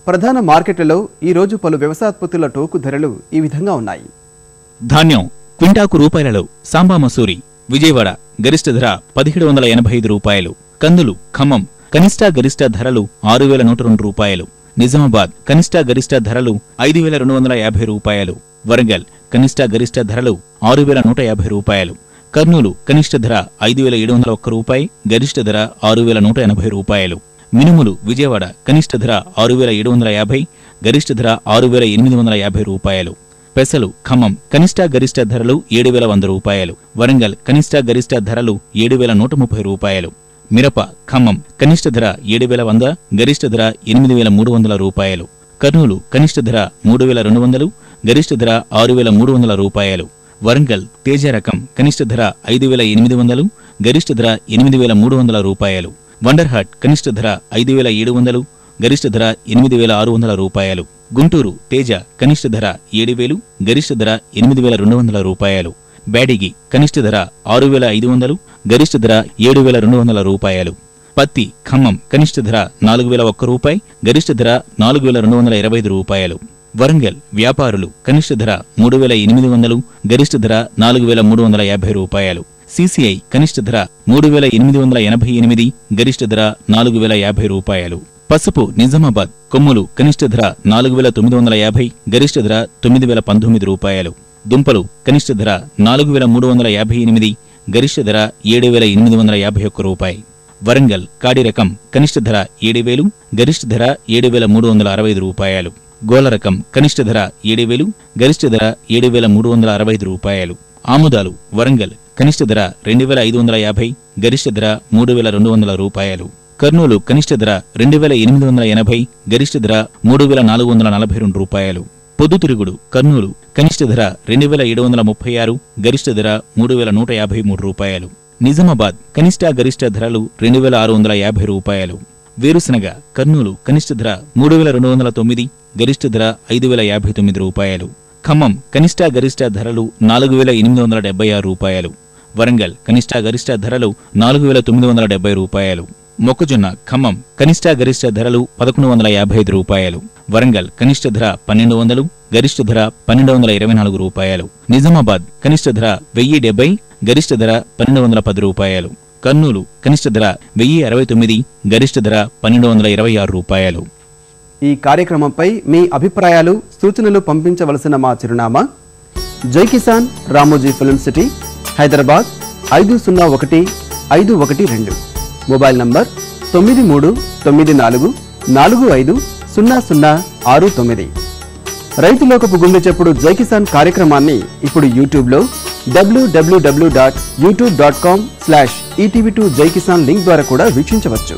ప్రధాన మార్కెట్లలో ఈ రోజు పలు వ్యవసాయోత్పత్తుల టోకు ధరలు ఈ విధంగా ఉన్నాయి. ధాన్యం క్వింటాకు రూపాయలలో సాంబా మసూరి విజయవాడ గరిష్ట ధర 1785 రూపాయలు. కందులు ఖమ్మం కనిష్ట గరిష్ట ధరలు 6102 రూపాయలు. నిజామాబాద్ కనిష్ట గరిష్ట ధరలు 5250 రూపాయలు. వరంగల్ కనిష్ట గరిష్ట ధరలు 6150 రూపాయలు. కర్నూలు కనిష్ట ధర 5701 రూపాయి, గరిష్ట ధర 6180 రూపాయలు. మినుములు విజయవాడ కనిష్ట ధర 6750, గరిష్ట ధర 6850 రూపాయలు. పెసలు ఖమ్మం కనిష్ట గరిష్ట ధరలు 7100 రూపాయలు. వరంగల్ కనిష్ట గరిష్ట ధరలు 7130 రూపాయలు. మిరప ఖమ్మం కనిష్ట ధర 7100, గరిష్ట ధర 8300 రూపాయలు. కర్నూలు కనిష్ట ధర 3200, గరిష్ట ధర 6300 రూపాయలు. వరంగల్ తేజ రకం కనిష్ట ధర 5800, గరిష్ట ధర 8300 రూపాయలు. వండర్హాట్ కనిష్ట ధర 5700, గరిష్ట ధర 8600 రూపాయలు. గుంటూరు తేజ కనిష్ట ధర 7000, గరిష్ట ధర 8200 రూపాయలు. బ్యాడిగి కనిష్ట ధర 6500, గరిష్ట ధర 7200 రూపాయలు. పత్తి ఖమ్మం కనిష్ట ధర 4001 రూపాయి, గరిష్ట ధర 4225 రూపాయలు. వరంగల్ వ్యాపారులు కనిష్ట ధర 3800, గరిష్ట ధర 4350 రూపాయలు. సిసిఐ కనిష్ట ధర 3888, గరిష్ట ధర 4050 రూపాయలు. పసుపు నిజామాబాద్ కొమ్ములు కనిష్ట ధర 4950, గరిష్ట ధర 9019 రూపాయలు. దుంపలు కనిష్ట ధర 4358, గరిష్ట ధర 7851 రూపాయి. వరంగల్ కాడి రకం కనిష్ట ధర 7000, గరిష్ట ధర 7365 రూపాయలు. గోల రకం కనిష్ట ధర 7000, గరిష్ట ధర 7365 రూపాయలు. ఆముదాలు వరంగల్ కనిష్ట ధర 2550, గరిష్ట ధర 3200 రూపాయలు. కర్నూలు కనిష్ట ధర 2880, గరిష్ట ధర 3442 రూపాయలు. పొద్దుతిరుగుడు కర్నూలు కనిష్ట ధర 2736, గరిష్ట ధర 3153 రూపాయలు. నిజామాబాద్ కనిష్ట గరిష్ట ధరలు 2650 రూపాయలు. వేరుశనగ కర్నూలు కనిష్ట ధర 3209, గరిష్ట ధర 5059 రూపాయలు. ఖమ్మం కనిష్ట గరిష్ట ధరలు 4876 రూపాయలు. వరంగల్ కనిష్ట గరిష్ట ధరలు 4970 రూపాయలు. మొక్కజొన్న ఖమ్మం కనిష్ట గరిష్ట ధరలు 1155 రూపాయలు. వరంగల్ కనిష్ట ధర 1200, గరిష్ట ధర 1224 రూపాయలు. నిజామాబాద్ కనిష్ట ధర 1070, గరిష్ట ధర 1210 రూపాయలు. కర్నూలు కనిష్ట ధర 1069, గరిష్ట ధర 1226 రూపాయలు. ఈ కార్యక్రమంపై మీ అభిప్రాయాలు సూచనలు పంపించవలసిన మా చిరునామా జై Kisan Ramoji film city, Hyderabad 501512. Mobile number 9394450069. రైతులోకపు గుండె చెప్పుడు జై కిసాన్ కార్యక్రమాన్ని ఇప్పుడు యూట్యూబ్లో www.youtube.com/etv2jaikisan లింక్ ద్వారా కూడా వీక్షించవచ్చు.